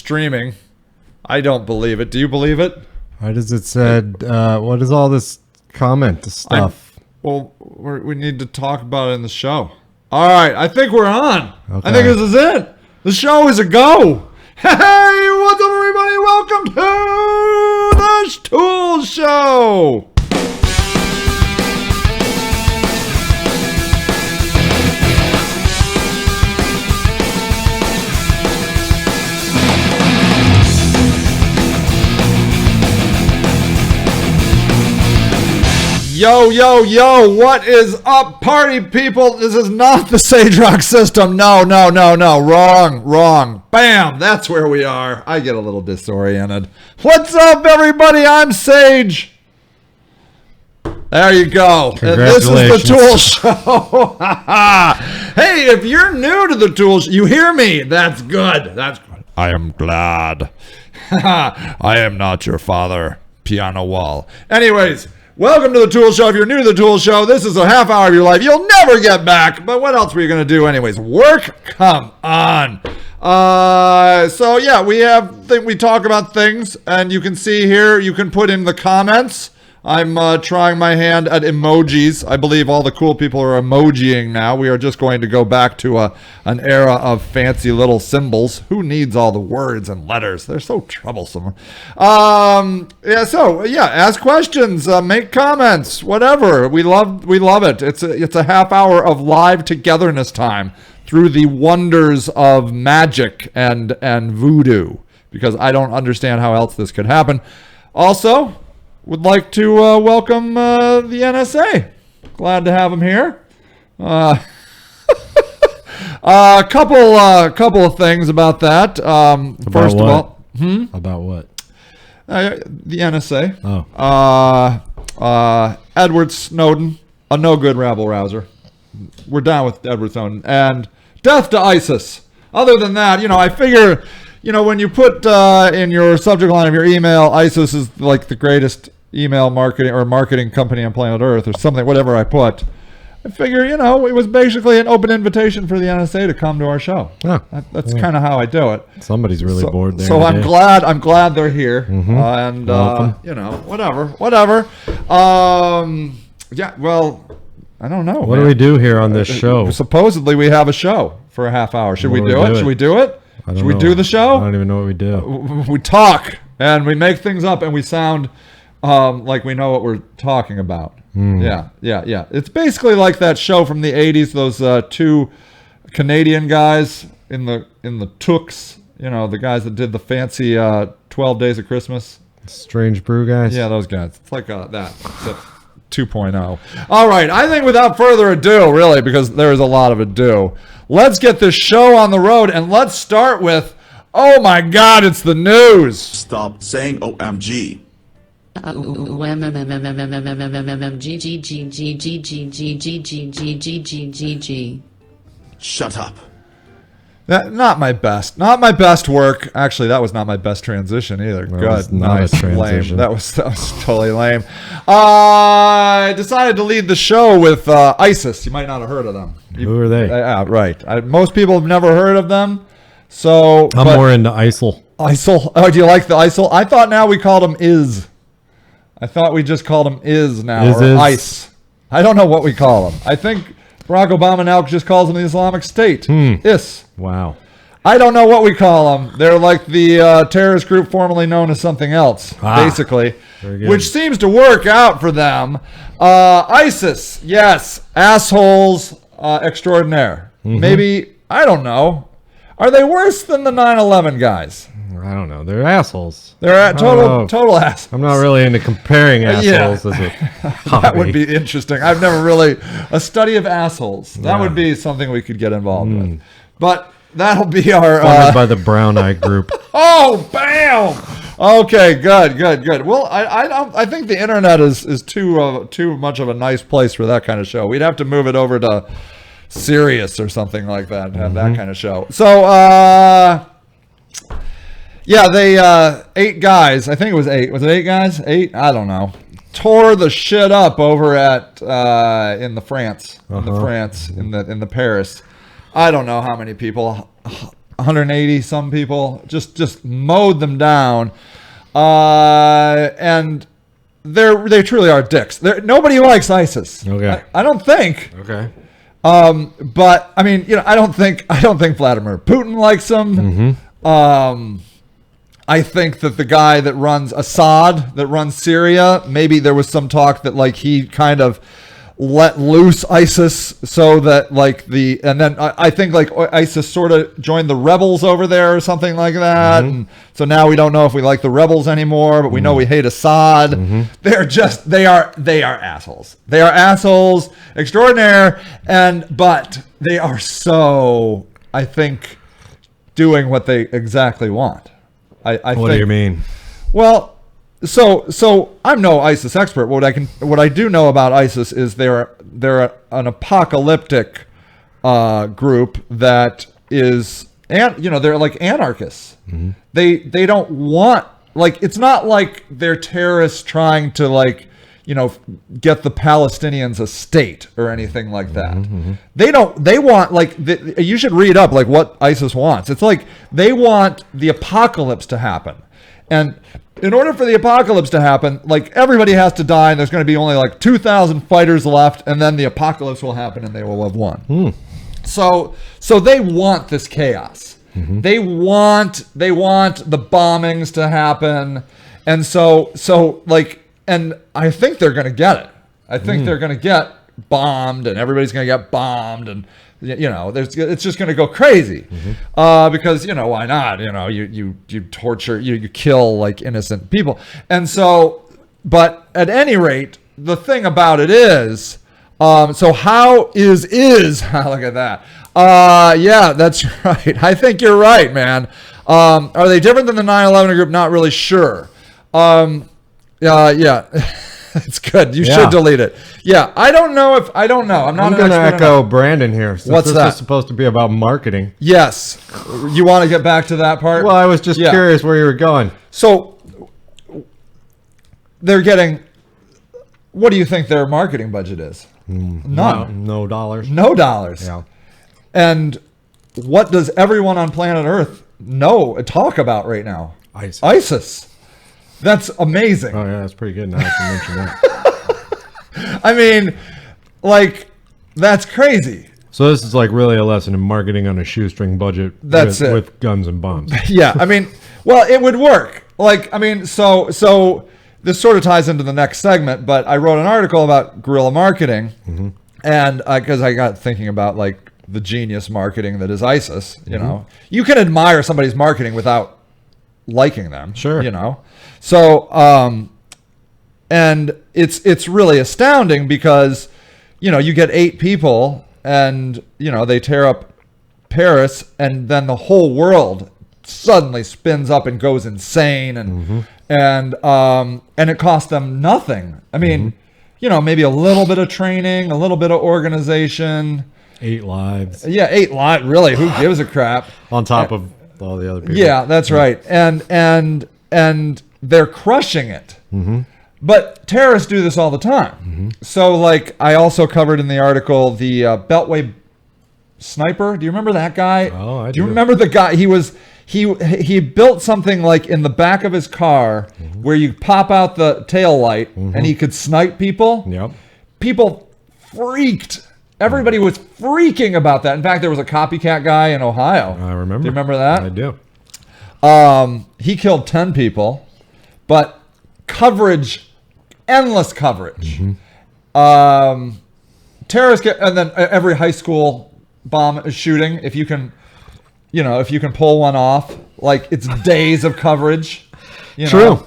streaming. I don't believe it. Do you believe it? Why does it said, what is all this comment stuff? We need to talk about it in the show. All right, I think we're on. Okay. I think this is it. The show is a go. Hey, what's up, everybody? Welcome to the Tool Show. Yo, yo, yo, what is up, party people? This is not the Sage Rock system. No. Wrong. Bam, that's where we are. I get a little disoriented. What's up, everybody? I'm Sage. There you go. This is the Tool Show. Hey, if you're new to the Tool Show, you hear me. That's good. I am glad. I am not your father. Piano wall. Anyways. Welcome to the Tool Show. If you're new to the Tool Show, this is a half hour of your life you'll never get back. But what else were you going to do anyways? Work? Come on. So yeah, we talk about things, and you can see here, you can put in the comments. I'm trying my hand at emojis. I believe all the cool people are emojiing now. We are just going to go back to an era of fancy little symbols. Who needs all the words and letters? They're so troublesome. Ask questions, make comments, whatever. We love it. It's a half hour of live togetherness time through the wonders of magic and voodoo, because I don't understand how else this could happen. Also, would like to welcome the NSA. Glad to have him here. A couple of things about that. First of all, about what? The NSA. Oh. Edward Snowden, a no good rabble rouser. We're down with Edward Snowden, and death to ISIS. Other than that, I figure, when you put in your subject line of your email, ISIS is like the greatest email marketing company on planet Earth, or something, whatever I put. I figure, it was basically an open invitation for the NSA to come to our show. Yeah, that's kind of how I do it. Somebody's really bored there. So I'm glad they're here. Mm-hmm. Whatever. Yeah, well, I don't know. What do we do here on this show? Supposedly we have a show for a half hour. Should we do it? Should we do it? Should we do the show? I don't even know what we do. We talk and we make things up and we sound like we know what we're talking about. Yeah. It's basically like that show from the 80s, those two Canadian guys in the Tooks, the guys that did the fancy 12 Days of Christmas. Strange Brew guys? Yeah, those guys. It's like that. Except 2.0. All right, I think without further ado, really, because there is a lot of ado, let's get this show on the road, and let's start with, oh my God, it's the news. Stop saying OMG. Shut up. Not my best work. Actually, that was not my best transition either. Good, nice, lame. That was totally lame. I decided to lead the show with ISIS. You might not have heard of them. Who are they? Right. Most people have never heard of them. So I'm more into ISIL. ISIL. Oh, do you like the ISIL? I thought now we called them IS. I thought we just called them IS now, or ICE. I don't know what we call them. I think Barack Obama now just calls them the Islamic State. IS. Wow. I don't know what we call them. They're like the terrorist group formerly known as something else, basically, which seems to work out for them. ISIS, yes, assholes extraordinaire. Maybe, I don't know. Are they worse than the 9/11 guys? I don't know. They're assholes. They're total assholes. I'm not really into comparing assholes as a hobby. That would be interesting. I've never really... A study of assholes. That would be something we could get involved with. But that'll be our... Funded by the Brown Eye Group. Oh, bam! Okay, good. Well, I think the internet is too much of a nice place for that kind of show. We'd have to move it over to Sirius or something like that and have that kind of show. So, yeah, they 8 guys. I think it was 8. Was it 8 guys? 8? I don't know. Tore the shit up over at in the France, in the Paris. I don't know how many people. 180 some people, just mowed them down, and they truly are dicks. Nobody likes ISIS. Okay. I don't think. Okay. But I mean, I don't think Vladimir Putin likes them. I think that the guy that runs Assad, that runs Syria, maybe there was some talk that like he kind of let loose ISIS so that like and then I think like ISIS sort of joined the rebels over there or something like that. And so now we don't know if we like the rebels anymore, but we know we hate Assad. They are assholes. They are assholes extraordinaire. But they are so, I think, doing what they exactly want. I What think, do you mean? Well, so I'm no ISIS expert. What I do know about ISIS is they're an apocalyptic group that is, and they're like anarchists. They don't want, like, it's not like they're terrorists trying to get the Palestinians a state or anything like that. They want, like, you should read up like what ISIS wants. It's like they want the apocalypse to happen. And in order for the apocalypse to happen, like, everybody has to die, and there's going to be only like 2,000 fighters left, and then the apocalypse will happen and they will have won. So they want this chaos. They want the bombings to happen. And so like, and I think they're going to get it. I think they're going to get bombed, and everybody's going to get bombed, and it's just going to go crazy, because why not? You torture, you kill like innocent people, and so. But at any rate, the thing about it is, so how is look at that? Yeah, that's right. I think you're right, man. Are they different than the 9/11 group? Not really sure. Yeah, it's good. You should delete it. Yeah, I don't know. I'm not. I'm going to echo Brandon here. What's that? This is supposed to be about marketing. Yes. You want to get back to that part? Well, I was just curious where you were going. So they're getting. What do you think their marketing budget is? None. No dollars. No dollars. Yeah. And what does everyone on planet Earth talk about right now? ISIS. That's amazing. Oh yeah, that's pretty good. Now that you mention that. I mean, like, that's crazy. So this is like really a lesson in marketing on a shoestring budget. That's it. With guns and bombs. Yeah, I mean, well, it would work. Like, I mean, so this sort of ties into the next segment, but I wrote an article about guerrilla marketing, and because I got thinking about like the genius marketing that is ISIS. You can admire somebody's marketing without liking them. Sure. So, and it's really astounding because, you get 8 people and, they tear up Paris, and then the whole world suddenly spins up and goes insane, and it costs them nothing. I mean, maybe a little bit of training, a little bit of organization. 8 lives. Yeah, 8 lives. Really, who gives a crap? On top of all the other people. Yeah, that's right. And they're crushing it. But terrorists do this all the time. So, like, I also covered in the article the Beltway sniper. Do you remember that guy? Oh, I do. Do you remember the guy? He built something like in the back of his car where you pop out the tail light and he could snipe people. Yep. People freaked. Everybody was freaking about that. In fact, there was a copycat guy in Ohio. I remember. Do you remember that? I do. He killed 10 people, but endless coverage. Terrorists and then every high school bomb shooting, if you can pull one off, like, it's days of coverage. True.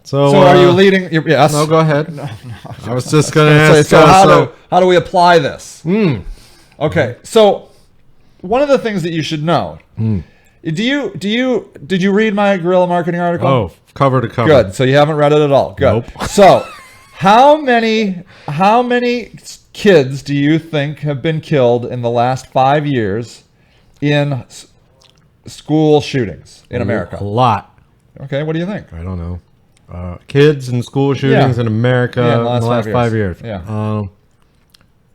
So are you leading? Yes. No, go ahead. No. I was just going to ask. So how do we apply this? Okay. So one of the things that you should know. Did you read my guerrilla marketing article? Oh, cover to cover. Good. So you haven't read it at all. Good. Nope. So how many kids do you think have been killed in the last 5 years in school shootings in America? A lot. Okay. What do you think? I don't know. Kids and school shootings in America in the last 5 years. Yeah.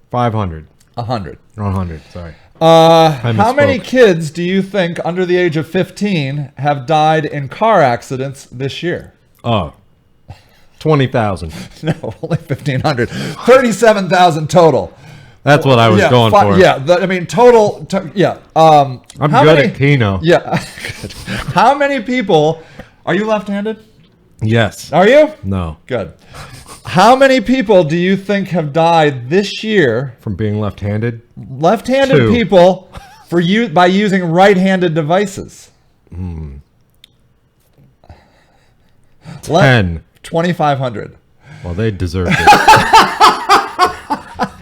500. 100. 100. Sorry. How many kids do you think under the age of 15 have died in car accidents this year? Oh, 20,000. No, only 1,500. 37,000 total. That's what I was going for. Yeah, total. I'm good at Keno. Yeah. How many people... Are you left-handed? Yes. Are you? No. Good. How many people do you think have died this year... From being left-handed? Left-handed 2. people by using right-handed devices. 10. 2,500. Well, they deserved it.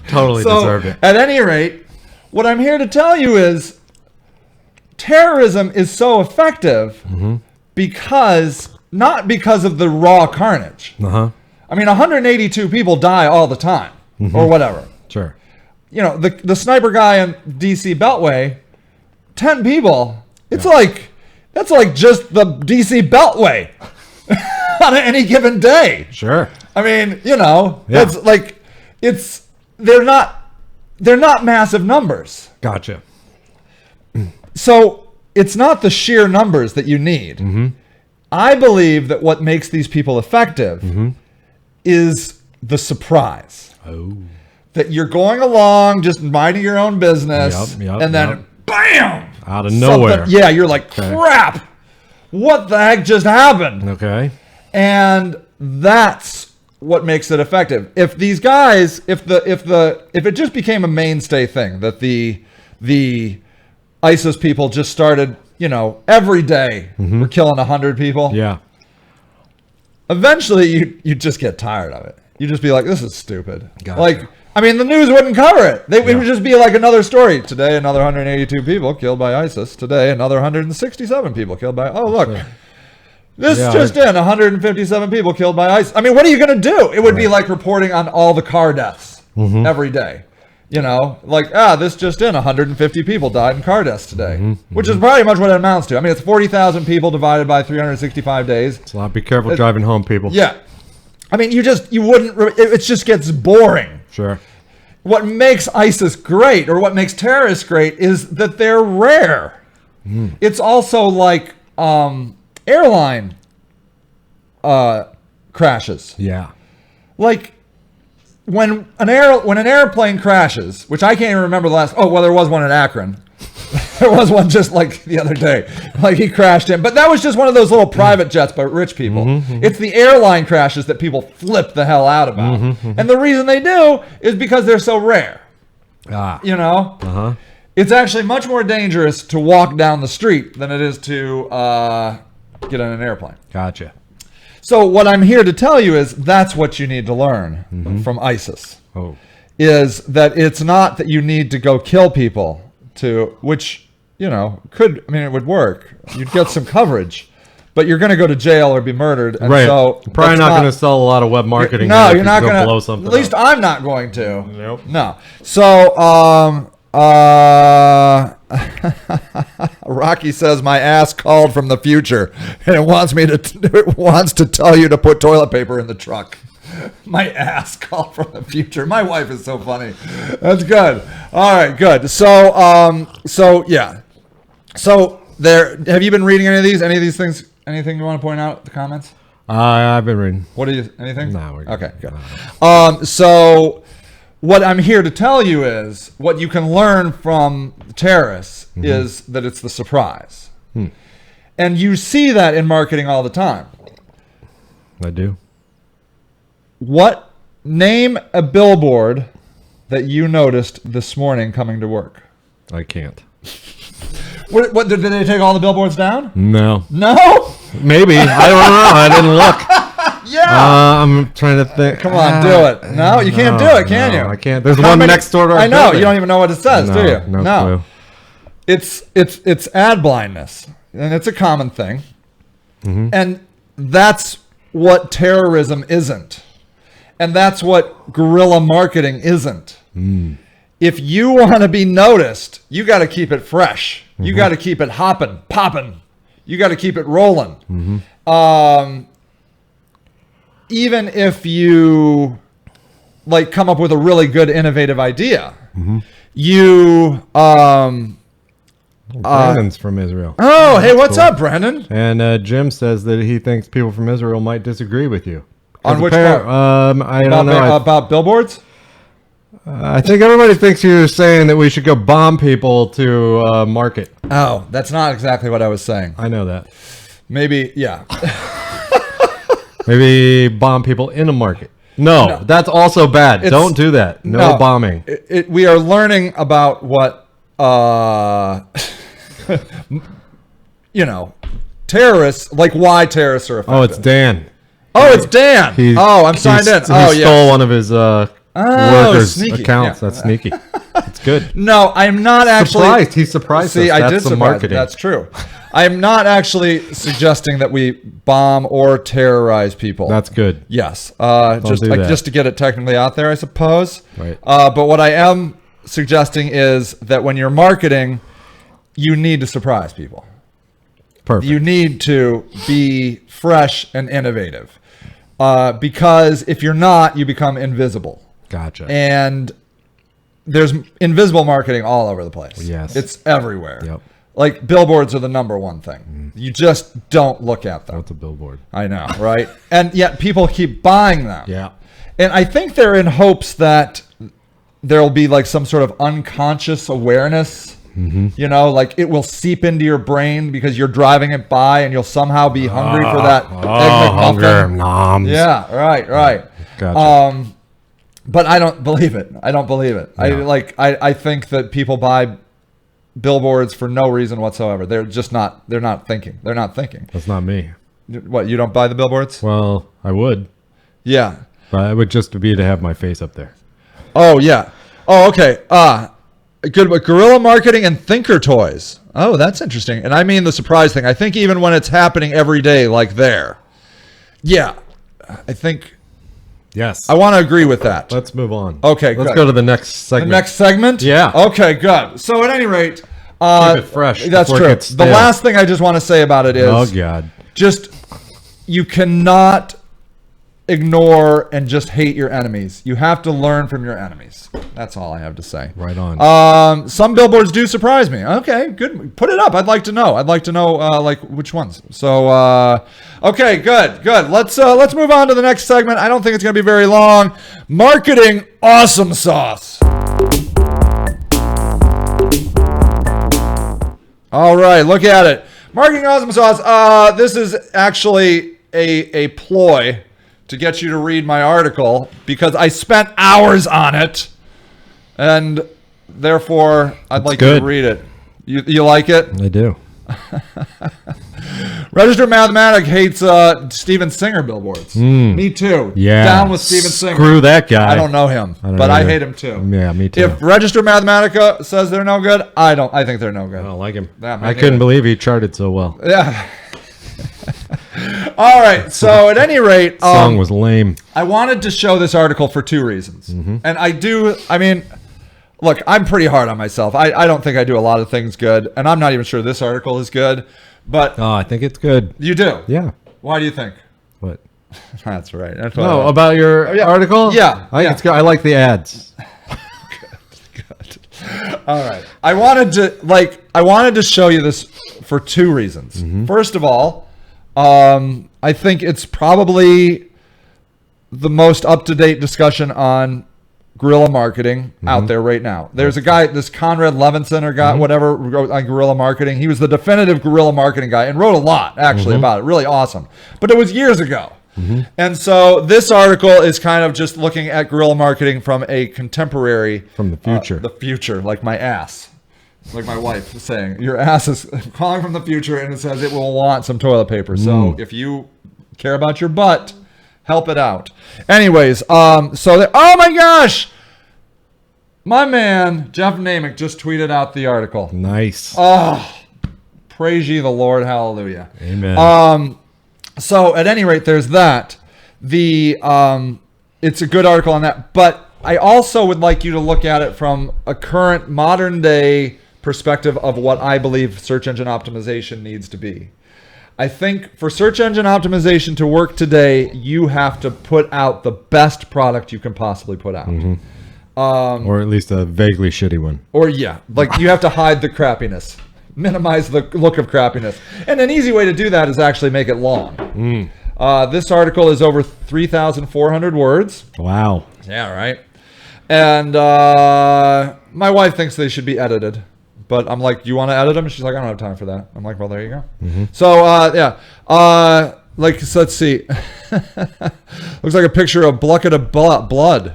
Totally deserved it. At any rate, what I'm here to tell you is terrorism is so effective not because of the raw carnage. Uh-huh. I mean, 182 people die all the time or whatever. Sure. You know, the sniper guy in DC Beltway, 10 people. It's like, that's like just the DC Beltway on any given day. Sure. I mean, you know, Yeah. it's like, they're not massive numbers. Gotcha. So it's not the sheer numbers that you need. I believe that what makes these people effective is the surprise. Oh. That you're going along, just minding your own business, and then bam! Out of nowhere. Yeah, you're like, crap! What the heck just happened? Okay. And that's what makes it effective. If these guys, if it just became a mainstay thing that the ISIS people just started, you know, every day we're killing 100 people. Yeah. Eventually, you just get tired of it. You just be like, this is stupid. Gotcha. Like, I mean, the news wouldn't cover it. It would just be like another story. Today, another 182 people killed by ISIS. Today, another 167 people killed by... Oh, look. This just in, 157 people killed by ISIS. I mean, what are you going to do? It would be like reporting on all the car deaths every day. You know, like, this just in, 150 people died in car deaths today, which is pretty much what it amounts to. I mean, it's 40,000 people divided by 365 days. It's a lot. Be careful driving home, people. Yeah. I mean, you wouldn't, it just gets boring. Sure. What makes ISIS great, or what makes terrorists great, is that they're rare. It's also like airline crashes. Yeah. Like, when an airplane crashes, which I can't even remember the last... Oh, well, there was one in Akron. There was one just like the other day. Like, he crashed in. But that was just one of those little private jets by rich people. It's the airline crashes that people flip the hell out about. And the reason they do is because they're so rare. You know? It's actually much more dangerous to walk down the street than it is to get on an airplane. Gotcha. So what I'm here to tell you is that's what you need to learn from ISIS. Oh. Is that it's not that you need to go kill people which, you know, it would work. You'd get some coverage, but you're going to go to jail or be murdered. And Right. So You're probably not going to sell a lot of web marketing. No, you're not going to blow something At least up. I'm not going to. Nope. No. So, Rocky says my ass called from the future, and it wants to tell you to put toilet paper in the truck. My ass called from the future. My wife is so funny. That's good. All right, good. So yeah. So there. Have you been reading any of these? Any of these things? Anything you want to point out in the comments? I've been reading. What are you? Anything? No, we're good. Okay, good. So what I'm here to tell you is what you can learn from terrorists is that it's the surprise. And you see that in marketing all the time. I do. Name a billboard that you noticed this morning coming to work? I can't. What did they take all the billboards down? No. No? Maybe. I don't know. I didn't look. Yeah. I'm trying to think. Come on, do it. No, you can't do it, can you? I can't. There's one next door to our I know. building. You don't even know what it says, do you? No. Clue. It's ad blindness, and it's a common thing. And that's what terrorism isn't. And that's what guerrilla marketing isn't. If you want to be noticed, you got to keep it fresh. You got to keep it hopping, popping. You got to keep it rolling. Even if you like come up with a really good innovative idea, you Brandon's from Israel. oh, hey, what's cool. up, Brandon? And Jim says that he thinks people from Israel might disagree with you. On which part? I don't know. About billboards? I think everybody thinks you're saying that we should go bomb people to market. Oh, that's not exactly what I was saying. I know that. Maybe, yeah. Maybe bomb people in a market. No, that's also bad. Don't do that. No bombing. We are learning about what, terrorists, like why terrorists are effective. Oh, it's Dan. Oh, it's Dan. I'm signed in. He stole one of his workers' sneaky. accounts. Yeah. That's sneaky. It's good. No, I'm not actually surprised. He's surprised See, us. I That's did some surprise. marketing. That's true. I'm not actually suggesting that we bomb or terrorize people. That's good. Yes. do that. Just to get it technically out there, I suppose. Right. But what I am suggesting is that when you're marketing, you need to surprise people. Perfect. You need to be fresh and innovative. Because if you're not, you become invisible. Gotcha. And there's invisible marketing all over the place. Yes. It's everywhere. Yep. Like billboards are the number one thing. You just don't look at them. What's a billboard? I know, right? And yet people keep buying them. Yeah. And I think they're in hopes that there'll be like some sort of unconscious awareness. Like it will seep into your brain because you're driving it by and you'll somehow be hungry for that Egg McMuffin. Noms. Yeah, right. Gotcha. But I don't believe it. No. I think that people buy billboards for no reason whatsoever. They're not thinking. That's not me. What, you don't buy the billboards? Well, I would. Yeah. But it would just be to have my face up there. Oh, yeah. Oh, okay. Good. But Guerrilla marketing and thinker toys. Oh, that's interesting. And I mean the surprise thing. I think even when it's happening every day, like there. Yeah. I think Yes. I want to agree with that. Let's move on. Okay, Let's good. go to the next segment. The next segment? Yeah. Okay, good. So at any rate, Keep it fresh. That's before true. it gets The stale. last thing I just want to say about it is Oh, God. just you cannot ignore and just hate your enemies. You have to learn from your enemies. That's all I have to say. Right on. Some billboards do surprise me. Okay, good. Put it up. I'd like to know. Like which ones. So okay, good. Let's move on to the next segment. I don't think it's going to be very long. Marketing awesome sauce. All right, look at it. Marketing awesome sauce. This is actually a ploy to get you to read my article because I spent hours on it, and therefore I'd like you to read it. You like it? I do. Registered Mathematic hates Steven Singer billboards. Me too. Yeah. Down with Steven Singer. Screw that guy. I don't know him, but I hate him too. Yeah, me too. If Registered Mathematica says they're no good, I think they're no good. I don't like him. Yeah, I couldn't believe he charted so well. Yeah. All right. So at any rate, Song was lame. I wanted to show this article for two reasons. And look, I'm pretty hard on myself. I don't think I do a lot of things good, and I'm not even sure this article is good, but Oh, I think it's good. you do. Yeah. Why do you think? What? That's right. That's what No, about your article? Yeah, I think yeah. it's good. I like the ads. All right. I wanted to show you this for two reasons. First of all, I think it's probably the most up-to-date discussion on guerrilla marketing out there right now. There's a guy, this Conrad Levinson or guy, whatever, wrote on guerrilla marketing. He was the definitive guerrilla marketing guy and wrote a lot actually about it. Really awesome. But it was years ago. And so this article is kind of just looking at guerrilla marketing from a contemporary, From the future. the future, like my ass. Like my wife is saying, your ass is calling from the future, and it says it will want some toilet paper. So if you care about your butt, help it out. Anyways, oh my gosh, my man Jeff Namick just tweeted out the article. Nice. Praise ye the Lord, hallelujah. Amen. So at any rate, there's that. It's a good article on that, but I also would like you to look at it from a current modern day perspective of what I believe search engine optimization needs to be. I think for search engine optimization to work today, you have to put out the best product you can possibly put out. Or at least a vaguely shitty one. Or yeah, like you have to hide the crappiness, minimize the look of crappiness, and an easy way to do that is actually make it long. This article is over 3,400 words. Wow. Yeah, right. And my wife thinks they should be edited, but I'm like, "Do you want to edit them?" And she's like, "I don't have time for that." I'm like, "Well, there you go." So yeah, so let's see. Looks like a picture of a bucket of blood.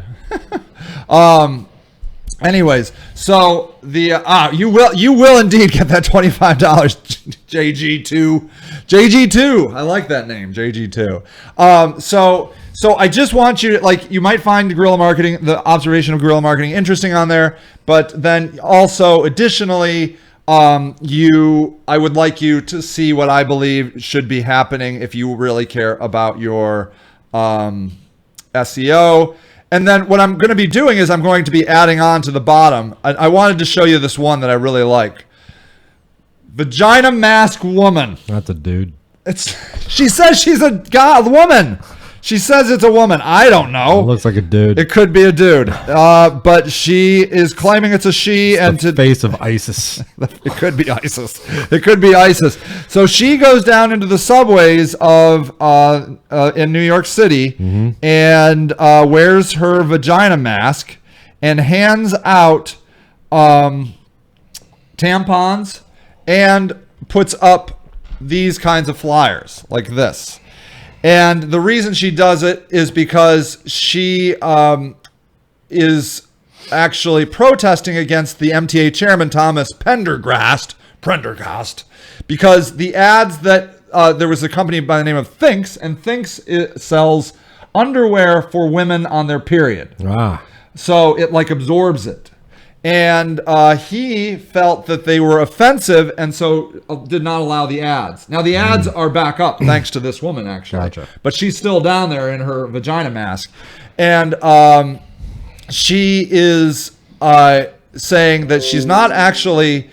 Anyways, so the you will indeed get that $25 JG2. I like that name, JG2. So I just want you to, like, you might find guerrilla marketing, the observation of guerrilla marketing, interesting on there, but then also additionally, I would like you to see what I believe should be happening if you really care about your SEO. And then what I'm going to be doing is I'm going to be adding on to the bottom. I wanted to show you this one that I really like. Vagina mask woman. That's a dude. She says she's a woman. She says it's a woman. I don't know. It looks like a dude. It could be a dude. But she is claiming it's a she. It's the face of ISIS. It could be ISIS. It could be ISIS. So she goes down into the subways of in New York City and wears her vagina mask and hands out tampons and puts up these kinds of flyers like this. And the reason she does it is because she is actually protesting against the MTA chairman, Thomas Prendergast, because the ads that there was a company by the name of Thinks, and Thinks sells underwear for women on their period. So it like absorbs it. And he felt that they were offensive and so did not allow the ads. Now, the ads are back up thanks to this woman, actually. Gotcha. But she's still down there in her vagina mask. And she is saying that she's not actually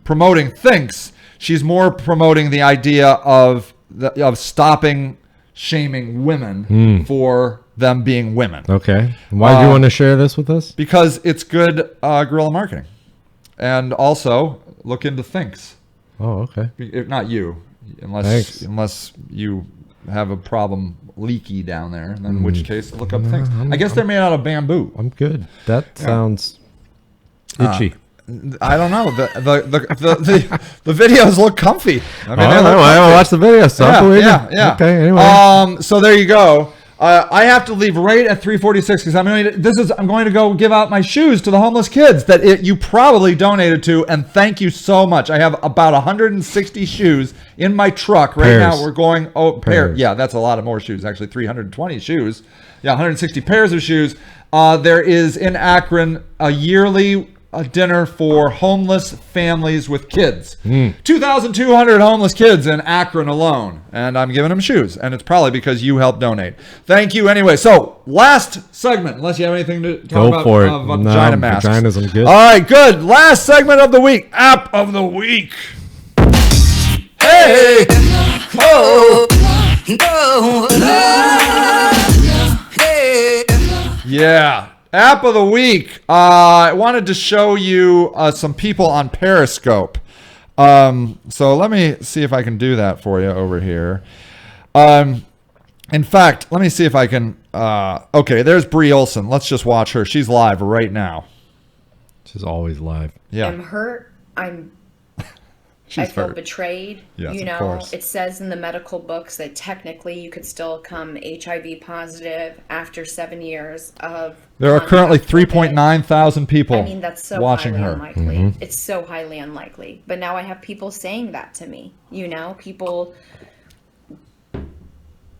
promoting Thinks. She's more promoting the idea of stopping shaming women for them being women. Okay. Why do you want to share this with us? Because it's good guerrilla marketing. And also, look into Thinks. Oh, okay. Not you, unless you have a problem leaky down there, then in which case, look up Thinks. I guess they're made out of bamboo. I'm good. That sounds itchy. I don't know. The videos look comfy. I mean, I haven't watched the video, so yeah. Okay, anyway. So there you go. I have to leave right at 3:46 because I'm going to go give out my shoes to the homeless kids that you probably donated to, and thank you so much. I have about 160 shoes in my truck right now. We're going pairs. Yeah, that's a lot of more shoes. Actually, 320 shoes. Yeah, 160 pairs of shoes. There is in Akron a yearly dinner for homeless families with kids. 2,200 homeless kids in Akron alone. And I'm giving them shoes. And it's probably because you helped donate. Thank you anyway. So, last segment, unless you have anything to talk about. Go for it. Vagina masks. Vaginas, I'm good. All right, good. Last segment of the week. App of the week. Hey! Oh! Yeah. App of the week. I wanted to show you some people on Periscope. So let me see if I can do that for you over here. In fact, let me see if I can. Okay, there's Bree Olson. Let's just watch her. She's live right now. She's always live. Yeah. I'm hurt. I feel betrayed. Yes, you know, of course. It says in the medical books that technically you could still come HIV positive after 7 years of. There are currently 3.9 thousand people that's so watching highly her. Unlikely. It's so highly unlikely. But now I have people saying that to me. You know, people.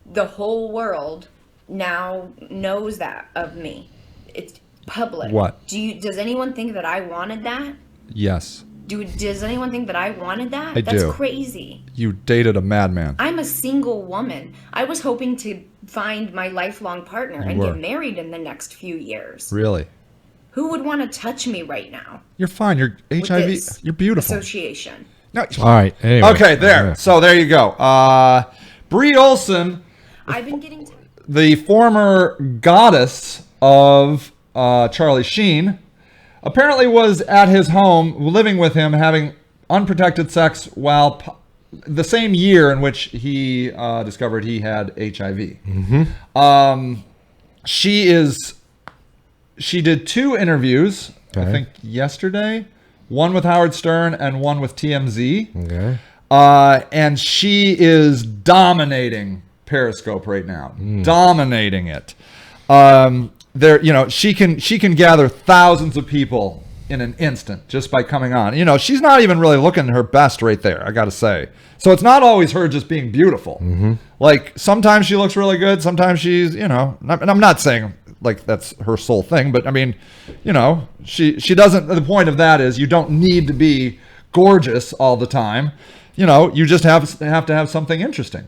The whole world now knows that of me. It's public. What? Does anyone think that I wanted that? Yes. Does anyone think that I wanted that? I That's do. crazy. You dated a madman. I'm a single woman. I was hoping to find my lifelong partner and get married in the next few years. Really? Who would want to touch me right now? You're fine. You're with HIV. this You're beautiful. Association. No. All right. Anyway. Okay, there. So there you go. Bree Olson, I've been getting. the former goddess of Charlie Sheen, apparently was at his home, living with him, having unprotected sex while the same year in which he discovered he had HIV. She did 2 interviews, I think yesterday, one with Howard Stern and one with TMZ. Okay. And she is dominating Periscope right now, dominating it. She can gather thousands of people in an instant just by coming on. She's not even really looking her best right there, I got to say. So it's not always her just being beautiful. Like sometimes she looks really good, sometimes she's, and I'm not saying like that's her sole thing, but I mean, she doesn't. The point of that is you don't need to be gorgeous all the time. You just have to have something interesting.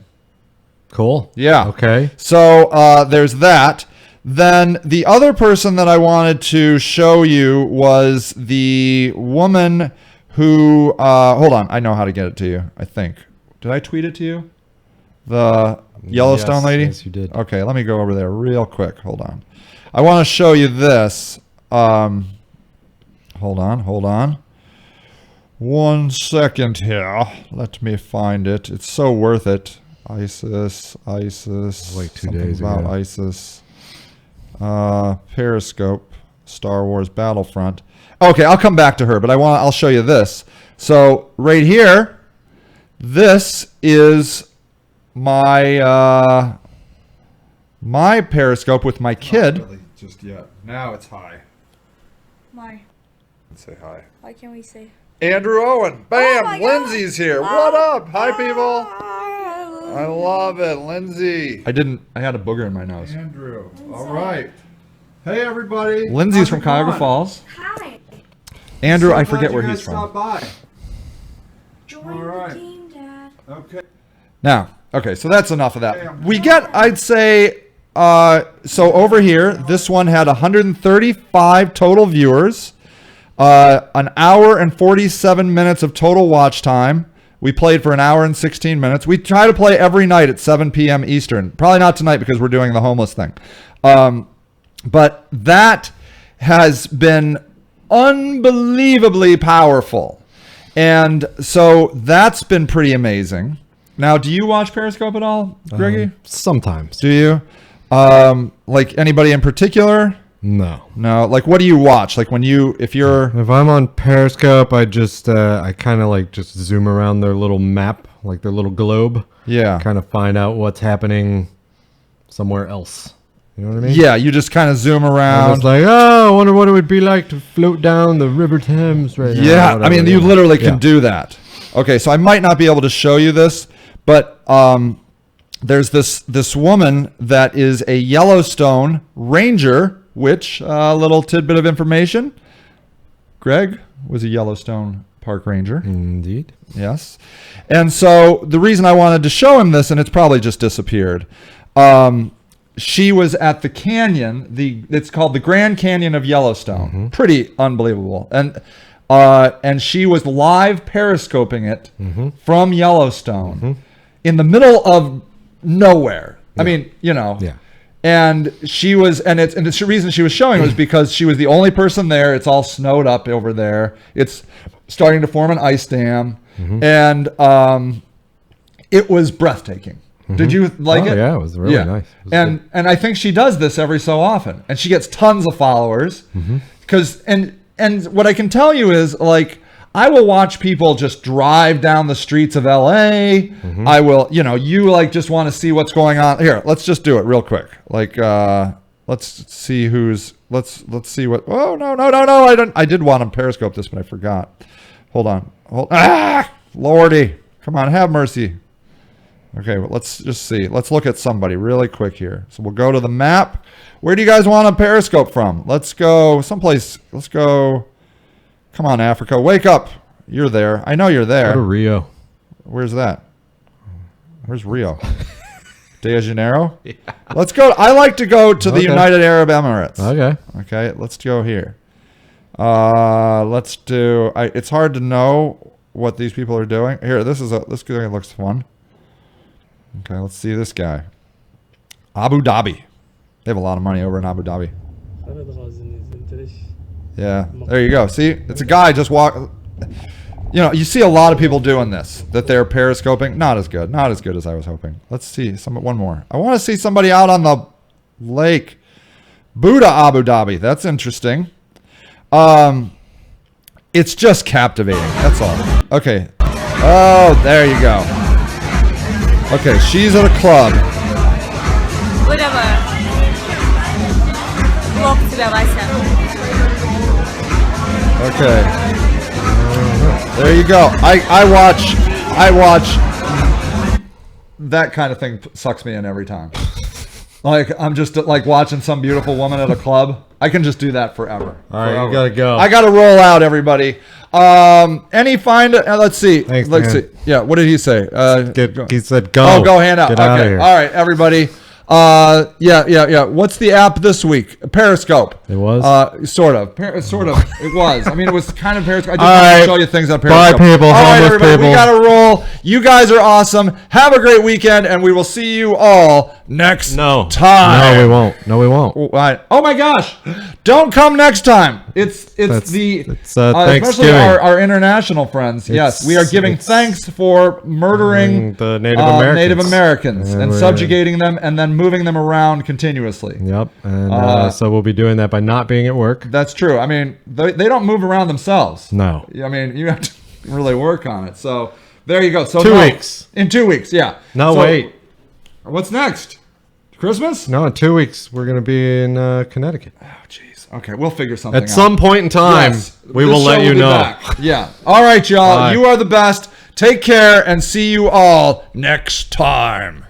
Cool. Yeah. Okay. So there's that. Then the other person that I wanted to show you was the woman who, hold on, I know how to get it to you, I think. Did I tweet it to you? The Yellowstone lady? Yes, you did. Okay, let me go over there real quick. Hold on. I want to show you this. Hold on. 1 second here. Let me find it. It's so worth it. ISIS. Like 2 something days about ago. ISIS. Periscope. Star Wars Battlefront. Okay, I'll come back to her, but I'll show you this. So right here, this is my my Periscope with my kid. Not really just yet. Now it's high. Why? Let's say hi. Why can't we say? Andrew Owen. Bam! my God. Lindsay's here. What up? Hi, people. I love it. Lindsay. I had a booger in my nose. Andrew. All right. Hey, everybody. Lindsay's How's from it Cuyahoga going? Falls. Hi. Andrew, So I glad forget you where guys he's from. stopped by. Join All right. the team, Dad. Okay. Now, okay, so that's enough of that. We get, I'd say, so over here, this one had 135 total viewers, an hour and 47 minutes of total watch time. We played for an hour and 16 minutes. We try to play every night at 7 p.m. Eastern. Probably not tonight because we're doing the homeless thing. But that has been unbelievably powerful. And so that's been pretty amazing. Now, do you watch Periscope at all, Greggy? Sometimes. Do you? Like anybody in particular? No. No. Like, what do you watch? Like if you're... If I'm on Periscope, I just I kind of like just zoom around their little map, like their little globe. Yeah. Kind of find out what's happening somewhere else. You know what I mean? Yeah, you just kind of zoom I'm around. just like, oh, I wonder what it would be like to float down the River Thames right now. Yeah, I mean, you literally can Yeah. do that. Okay, so I might not be able to show you this, but there's this woman that is a Yellowstone ranger, which, a little tidbit of information, Greg was a Yellowstone park ranger. Indeed. Yes. And so the reason I wanted to show him this, and it's probably just disappeared, she was at the canyon, it's called the Grand Canyon of Yellowstone. Mm-hmm. Pretty unbelievable. And she was live periscoping it Mm-hmm. from Yellowstone in the middle of nowhere. I mean, Yeah. And she was, and the reason she was showing was because she was the only person there. It's all snowed up over there. It's starting to form an ice dam, and it was breathtaking. Did you like it? Yeah, it was really nice. It was And I think she does this every so often, and she gets tons of followers. Because and what I can tell you is, like, I will watch people just drive down the streets of LA. I will, you like just want to see what's going on. Here, let's just do it real quick. Like, let's see let's see what. Oh no! I did want to Periscope this, but I forgot. Hold on. Lordy, come on, have mercy. Okay, well, let's just see. Let's look at somebody really quick here. So we'll go to the map. Where do you guys want to Periscope from? Let's go someplace. Let's go. Come on, Africa. Wake up. You're there. I know you're there. Go to Rio. Where's that? Where's Rio? De Janeiro? Yeah. Let's go. I like to go to the Okay. United Arab Emirates. Okay. Okay, let's go here. Let's do... it's hard to know what these people are doing. Here, this guy looks fun. Okay, let's see this guy. Abu Dhabi. They have a lot of money over in Abu Dhabi. Yeah, there you go. See, it's a guy just walk. You know, you see a lot of people doing this, that they're periscoping. Not as good as I was hoping. Let's see one more. I want to see somebody out on the lake. Buddha Abu Dhabi. That's interesting. It's just captivating. That's all. Okay. Oh, there you go. Okay, she's at a club. Whatever. Walk to the right. Okay. There you go. I watch that kind of thing sucks me in every time. Like, I'm just like watching some beautiful woman at a club. I can just do that forever. All right, you gotta go. I gotta roll out, everybody. Let's see. Thanks, let's man. see. Yeah, what did he say? He said go. Oh, go hand out. Get Okay. out of here. All right, everybody. Yeah. What's the app this week? Periscope. It was? Sort of. It was. I mean, it was kind of Periscope. I just All wanted right. to show you things on Bye, Periscope. people. All right, Homeless everybody. We people. got to roll. You guys are awesome. Have a great weekend, and we will see you all next time. No, we won't. No, we won't. All right. Oh my gosh! Don't come next time. It's especially Thanksgiving. our international friends. Yes, we are giving thanks for murdering the Native Americans. and subjugating them, and then moving them around continuously. Yep. And so we'll be doing that by not being at work. That's true. I mean, they don't move around themselves. No. I mean, you have to really work on it. So there you go. So 2 weeks. In 2 weeks, yeah. No, So, wait. What's next? Christmas? No, in 2 weeks we're gonna be in Connecticut. Oh, jeez. Okay, we'll figure something out. At some point in time, Yes, we this will let show you be know. back. Yeah. All right, y'all. Bye. You are the best. Take care and see you all next time.